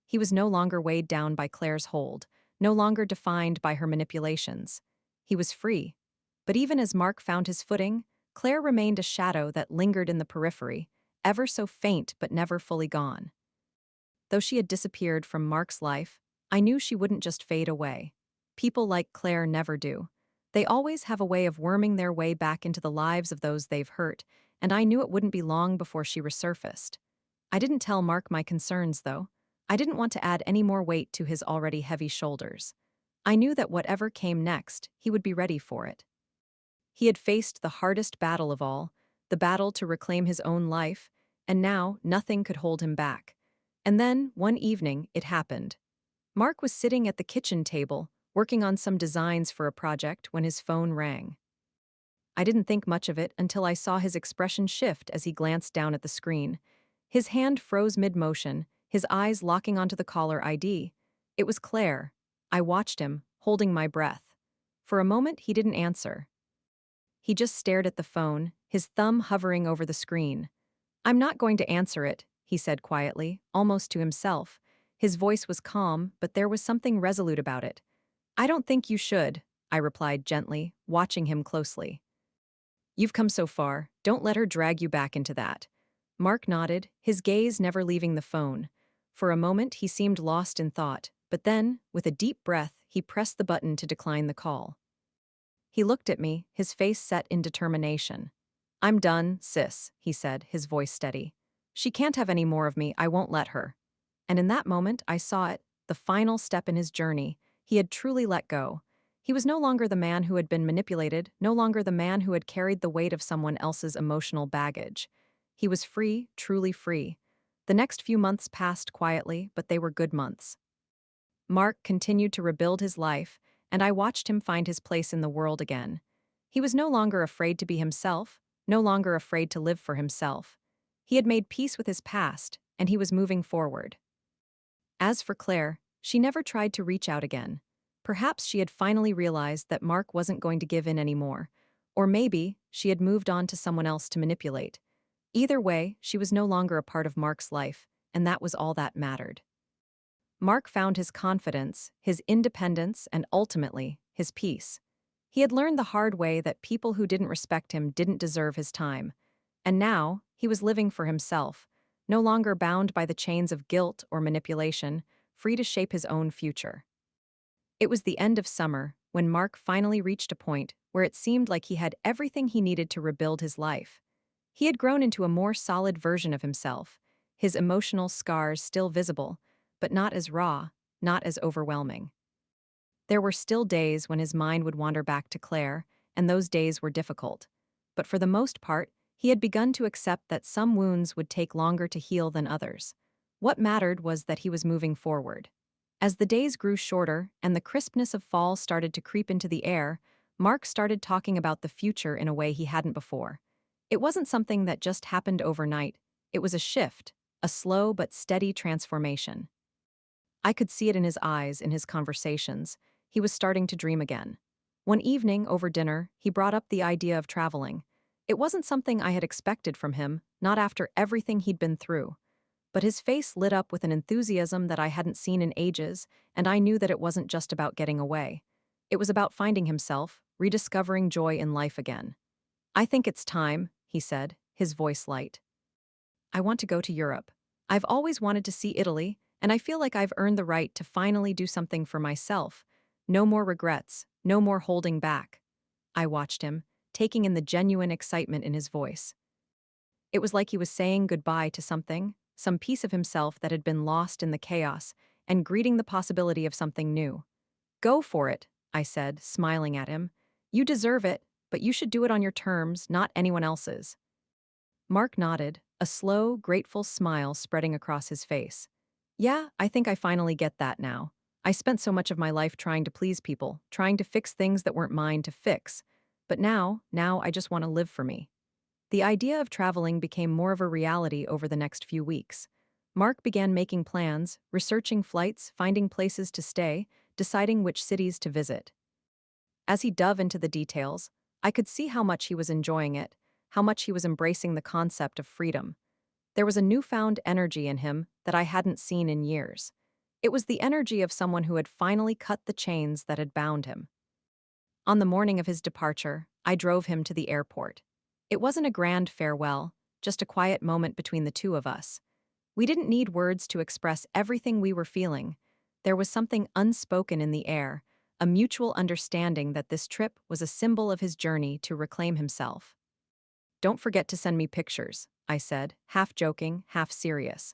He was no longer weighed down by Claire's hold, no longer defined by her manipulations. He was free. But even as Mark found his footing, Claire remained a shadow that lingered in the periphery, ever so faint but never fully gone. Though she had disappeared from Mark's life, I knew she wouldn't just fade away. People like Claire never do. They always have a way of worming their way back into the lives of those they've hurt, and I knew it wouldn't be long before she resurfaced. I didn't tell Mark my concerns, though. I didn't want to add any more weight to his already heavy shoulders. I knew that whatever came next, he would be ready for it. He had faced the hardest battle of all, the battle to reclaim his own life, and now nothing could hold him back. And then, one evening, it happened. Mark was sitting at the kitchen table, working on some designs for a project, when his phone rang. I didn't think much of it until I saw his expression shift as he glanced down at the screen. His hand froze mid-motion, his eyes locking onto the caller ID. It was Claire. I watched him, holding my breath. For a moment, he didn't answer. He just stared at the phone, his thumb hovering over the screen. "I'm not going to answer it," he said quietly, almost to himself. His voice was calm, but there was something resolute about it. "I don't think you should," I replied gently, watching him closely. "You've come so far, don't let her drag you back into that." Mark nodded, his gaze never leaving the phone. For a moment, he seemed lost in thought, but then, with a deep breath, he pressed the button to decline the call. He looked at me, his face set in determination. "I'm done, sis," he said, his voice steady. "She can't have any more of me, I won't let her." And in that moment, I saw it, the final step in his journey. He had truly let go. He was no longer the man who had been manipulated, no longer the man who had carried the weight of someone else's emotional baggage. He was free, truly free. The next few months passed quietly, but they were good months. Mark continued to rebuild his life, and I watched him find his place in the world again. He was no longer afraid to be himself, no longer afraid to live for himself. He had made peace with his past, and he was moving forward. As for Claire, she never tried to reach out again. Perhaps she had finally realized that Mark wasn't going to give in anymore, or maybe she had moved on to someone else to manipulate. Either way, she was no longer a part of Mark's life, and that was all that mattered. Mark found his confidence, his independence, and ultimately, his peace. He had learned the hard way that people who didn't respect him didn't deserve his time. And now, he was living for himself, no longer bound by the chains of guilt or manipulation, free to shape his own future. It was the end of summer when Mark finally reached a point where it seemed like he had everything he needed to rebuild his life. He had grown into a more solid version of himself, his emotional scars still visible, but not as raw, not as overwhelming. There were still days when his mind would wander back to Claire, and those days were difficult. But for the most part, he had begun to accept that some wounds would take longer to heal than others. What mattered was that he was moving forward. As the days grew shorter and the crispness of fall started to creep into the air, Mark started talking about the future in a way he hadn't before. It wasn't something that just happened overnight, it was a shift, a slow but steady transformation. I could see it in his eyes, in his conversations. He was starting to dream again. One evening, over dinner, he brought up the idea of traveling. It wasn't something I had expected from him, not after everything he'd been through. But his face lit up with an enthusiasm that I hadn't seen in ages, and I knew that it wasn't just about getting away. It was about finding himself, rediscovering joy in life again. "I think it's time," he said, his voice light. "I want to go to Europe. I've always wanted to see Italy, and I feel like I've earned the right to finally do something for myself. No more regrets, no more holding back." I watched him, taking in the genuine excitement in his voice. It was like he was saying goodbye to something, some piece of himself that had been lost in the chaos, and greeting the possibility of something new. "Go for it," I said, smiling at him. "You deserve it, but you should do it on your terms, not anyone else's." Mark nodded, a slow, grateful smile spreading across his face. "Yeah, I think I finally get that now. I spent so much of my life trying to please people, trying to fix things that weren't mine to fix. But now I just want to live for me." The idea of traveling became more of a reality over the next few weeks. Mark began making plans, researching flights, finding places to stay, deciding which cities to visit. As he dove into the details, I could see how much he was enjoying it, how much he was embracing the concept of freedom. There was a newfound energy in him that I hadn't seen in years. It was the energy of someone who had finally cut the chains that had bound him. On the morning of his departure, I drove him to the airport. It wasn't a grand farewell, just a quiet moment between the two of us. We didn't need words to express everything we were feeling. There was something unspoken in the air, a mutual understanding that this trip was a symbol of his journey to reclaim himself. "Don't forget to send me pictures," I said, half joking, half serious.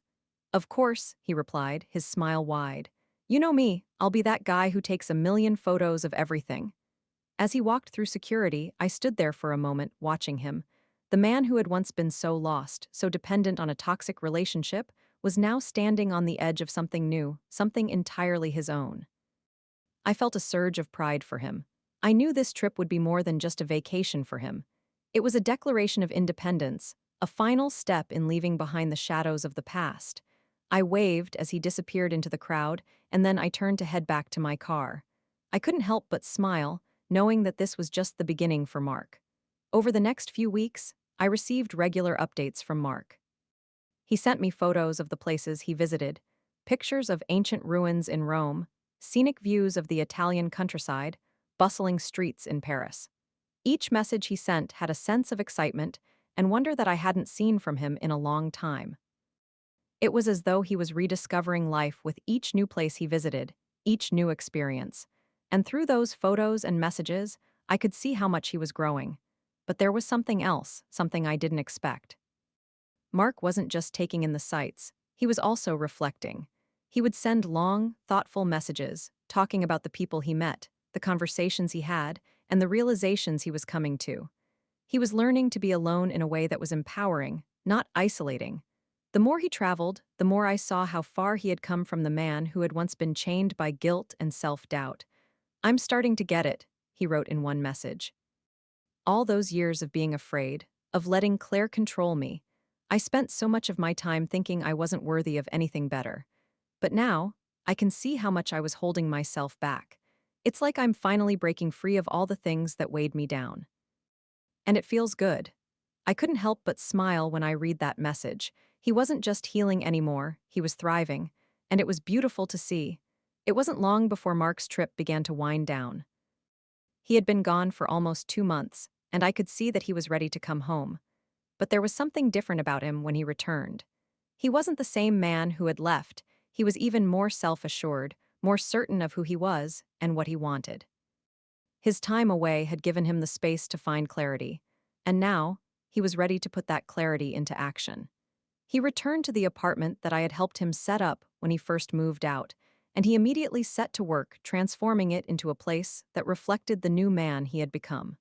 "Of course," he replied, his smile wide. "You know me, I'll be that guy who takes a million photos of everything." As he walked through security, I stood there for a moment, watching him. The man who had once been so lost, so dependent on a toxic relationship, was now standing on the edge of something new, something entirely his own. I felt a surge of pride for him. I knew this trip would be more than just a vacation for him. It was a declaration of independence, a final step in leaving behind the shadows of the past. I waved as he disappeared into the crowd, and then I turned to head back to my car. I couldn't help but smile, knowing that this was just the beginning for Mark. Over the next few weeks, I received regular updates from Mark. He sent me photos of the places he visited, pictures of ancient ruins in Rome, scenic views of the Italian countryside, bustling streets in Paris. Each message he sent had a sense of excitement and wonder that I hadn't seen from him in a long time. It was as though he was rediscovering life with each new place he visited, each new experience. And through those photos and messages, I could see how much he was growing. But there was something else, something I didn't expect. Mark wasn't just taking in the sights, he was also reflecting. He would send long, thoughtful messages, talking about the people he met, the conversations he had, and the realizations he was coming to. He was learning to be alone in a way that was empowering, not isolating. The more he traveled, the more I saw how far he had come from the man who had once been chained by guilt and self-doubt. "I'm starting to get it," he wrote in one message. "All those years of being afraid, of letting Claire control me, I spent so much of my time thinking I wasn't worthy of anything better. But now, I can see how much I was holding myself back. It's like I'm finally breaking free of all the things that weighed me down. And it feels good." I couldn't help but smile when I read that message. He wasn't just healing anymore, he was thriving. And it was beautiful to see. It wasn't long before Mark's trip began to wind down. He had been gone for almost 2 months, and I could see that he was ready to come home. But there was something different about him when he returned. He wasn't the same man who had left. He was even more self-assured, more certain of who he was and what he wanted. His time away had given him the space to find clarity, and now, he was ready to put that clarity into action. He returned to the apartment that I had helped him set up when he first moved out, and he immediately set to work transforming it into a place that reflected the new man he had become.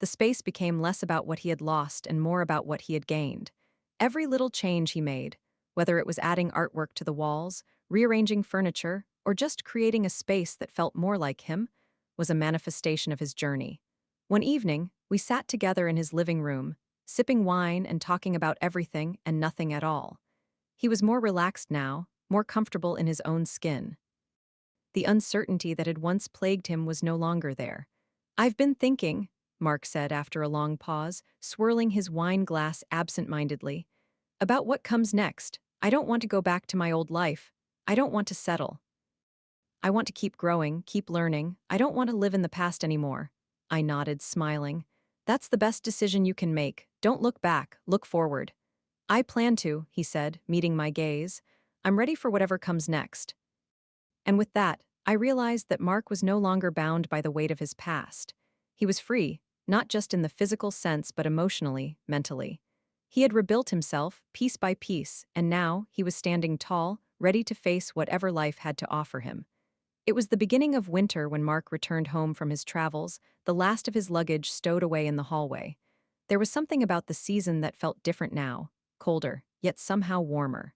The space became less about what he had lost and more about what he had gained. Every little change he made, whether it was adding artwork to the walls, rearranging furniture, or just creating a space that felt more like him, was a manifestation of his journey. One evening, we sat together in his living room, sipping wine and talking about everything and nothing at all. He was more relaxed now, more comfortable in his own skin. The uncertainty that had once plagued him was no longer there. "I've been thinking," Mark said after a long pause, swirling his wine glass absent-mindedly, "about what comes next. I don't want to go back to my old life. I don't want to settle. I want to keep growing, keep learning. I don't want to live in the past anymore." I nodded, smiling. "That's the best decision you can make. Don't look back, look forward." "I plan to," he said, meeting my gaze. "I'm ready for whatever comes next." And with that, I realized that Mark was no longer bound by the weight of his past. He was free, not just in the physical sense but emotionally, mentally. He had rebuilt himself, piece by piece, and now he was standing tall, ready to face whatever life had to offer him. It was the beginning of winter when Mark returned home from his travels, the last of his luggage stowed away in the hallway. There was something about the season that felt different now, colder, yet somehow warmer.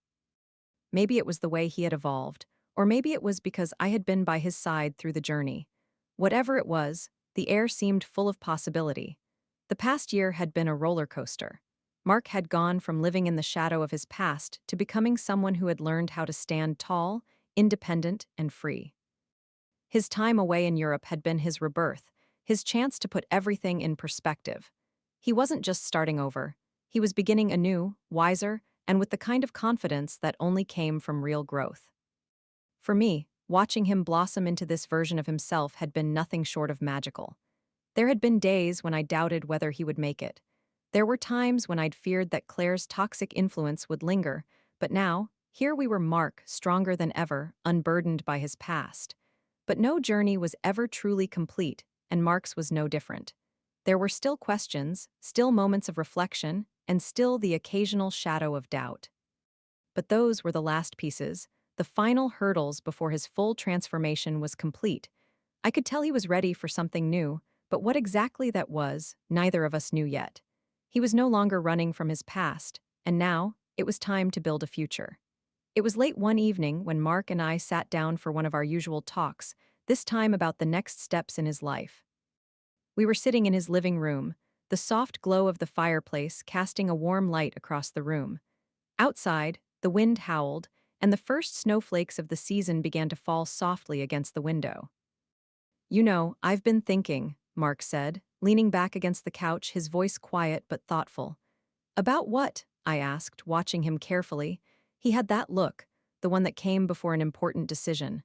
Maybe it was the way he had evolved, or maybe it was because I had been by his side through the journey. Whatever it was, the air seemed full of possibility. The past year had been a roller coaster. Mark had gone from living in the shadow of his past to becoming someone who had learned how to stand tall, independent, and free. His time away in Europe had been his rebirth, his chance to put everything in perspective. He wasn't just starting over. He was beginning anew, wiser, and with the kind of confidence that only came from real growth. For me, watching him blossom into this version of himself had been nothing short of magical. There had been days when I doubted whether he would make it. There were times when I'd feared that Claire's toxic influence would linger, but now, here we were Mark, stronger than ever, unburdened by his past. But no journey was ever truly complete, and Mark's was no different. There were still questions, still moments of reflection, and still the occasional shadow of doubt. But those were the last pieces, the final hurdles before his full transformation was complete. I could tell he was ready for something new, but what exactly that was, neither of us knew yet. He was no longer running from his past, and now, it was time to build a future. It was late one evening when Mark and I sat down for one of our usual talks, this time about the next steps in his life. We were sitting in his living room, the soft glow of the fireplace casting a warm light across the room. Outside, the wind howled, and the first snowflakes of the season began to fall softly against the window. "You know, I've been thinking," Mark said, leaning back against the couch, his voice quiet but thoughtful. "About what?" I asked, watching him carefully. He had that look, the one that came before an important decision.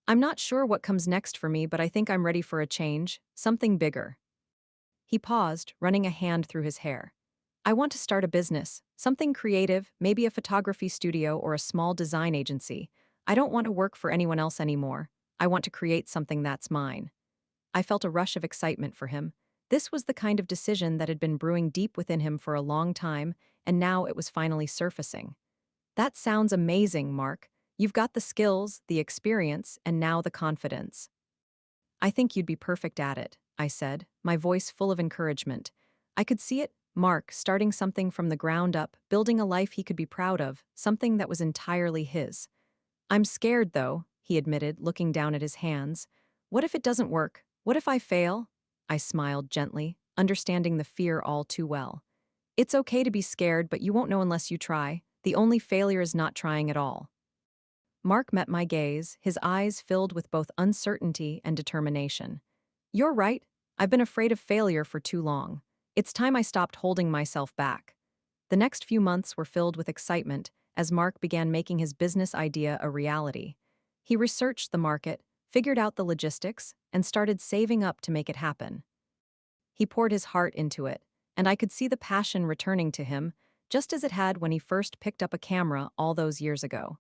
"I'm not sure what comes next for me, but I think I'm ready for a change, something bigger." He paused, running a hand through his hair. "I want to start a business, something creative, maybe a photography studio or a small design agency. I don't want to work for anyone else anymore. I want to create something that's mine." I felt a rush of excitement for him. This was the kind of decision that had been brewing deep within him for a long time, and now it was finally surfacing. "That sounds amazing, Mark. You've got the skills, the experience, and now the confidence." I think you'd be perfect at it, I said, my voice full of encouragement. I could see it, Mark, starting something from the ground up, building a life he could be proud of, something that was entirely his. I'm scared, though, he admitted, looking down at his hands. What if it doesn't work? What if I fail? I smiled gently, understanding the fear all too well. It's okay to be scared, but you won't know unless you try. The only failure is not trying at all. Mark met my gaze, his eyes filled with both uncertainty and determination. You're right. I've been afraid of failure for too long. It's time I stopped holding myself back. The next few months were filled with excitement as Mark began making his business idea a reality. He researched the market, figured out the logistics, and started saving up to make it happen. He poured his heart into it, and I could see the passion returning to him, just as it had when he first picked up a camera all those years ago.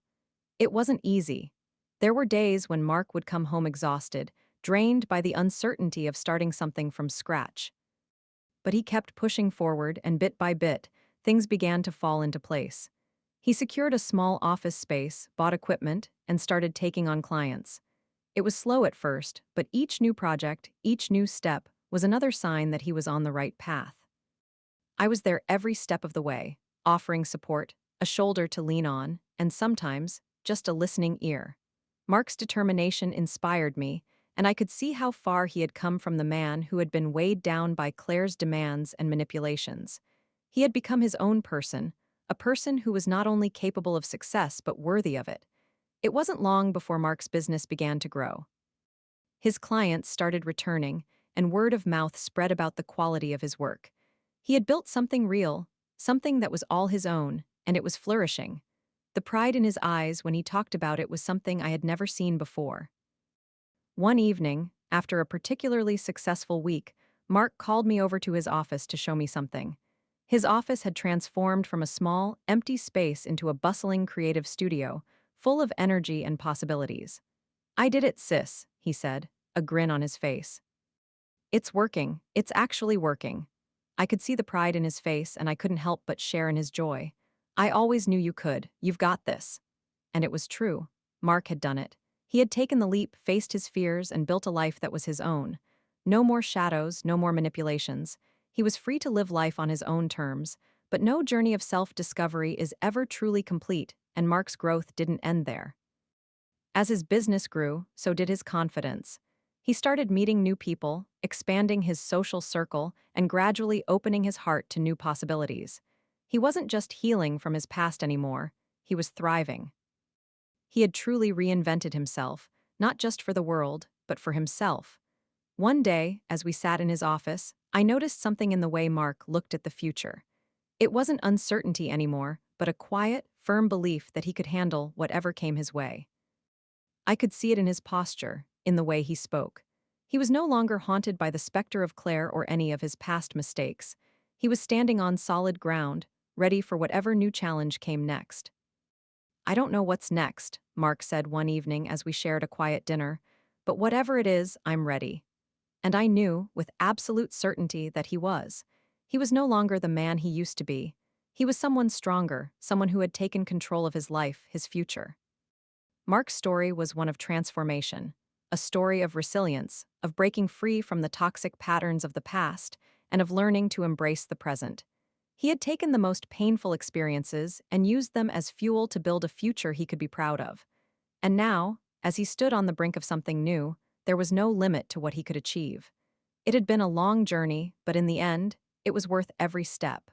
It wasn't easy. There were days when Mark would come home exhausted, drained by the uncertainty of starting something from scratch. But he kept pushing forward, and bit by bit, things began to fall into place. He secured a small office space, bought equipment, and started taking on clients. It was slow at first, but each new project, each new step, was another sign that he was on the right path. I was there every step of the way, offering support, a shoulder to lean on, and sometimes, just a listening ear. Mark's determination inspired me, and I could see how far he had come from the man who had been weighed down by Claire's demands and manipulations. He had become his own person, a person who was not only capable of success but worthy of it. It wasn't long before Mark's business began to grow. His clients started returning, and word of mouth spread about the quality of his work. He had built something real, something that was all his own, and it was flourishing. The pride in his eyes when he talked about it was something I had never seen before. One evening, after a particularly successful week, Mark called me over to his office to show me something. His office had transformed from a small, empty space into a bustling creative studio, full of energy and possibilities. I did it, sis, he said, a grin on his face. It's working. It's actually working. I could see the pride in his face, and I couldn't help but share in his joy. I always knew you could. You've got this. And it was true. Mark had done it. He had taken the leap, faced his fears, and built a life that was his own. No more shadows, no more manipulations. He was free to live life on his own terms, but no journey of self-discovery is ever truly complete, and Mark's growth didn't end there. As his business grew, so did his confidence. He started meeting new people, expanding his social circle, and gradually opening his heart to new possibilities. He wasn't just healing from his past anymore, he was thriving. He had truly reinvented himself, not just for the world, but for himself. One day, as we sat in his office, I noticed something in the way Mark looked at the future. It wasn't uncertainty anymore, but a quiet, firm belief that he could handle whatever came his way. I could see it in his posture, in the way he spoke. He was no longer haunted by the specter of Claire or any of his past mistakes. He was standing on solid ground, ready for whatever new challenge came next. I don't know what's next, Mark said one evening as we shared a quiet dinner, but whatever it is, I'm ready. And I knew, with absolute certainty, that he was. He was no longer the man he used to be. He was someone stronger, someone who had taken control of his life, his future. Mark's story was one of transformation, a story of resilience, of breaking free from the toxic patterns of the past, and of learning to embrace the present. He had taken the most painful experiences and used them as fuel to build a future he could be proud of. And now, as he stood on the brink of something new, there was no limit to what he could achieve. It had been a long journey, but in the end, it was worth every step.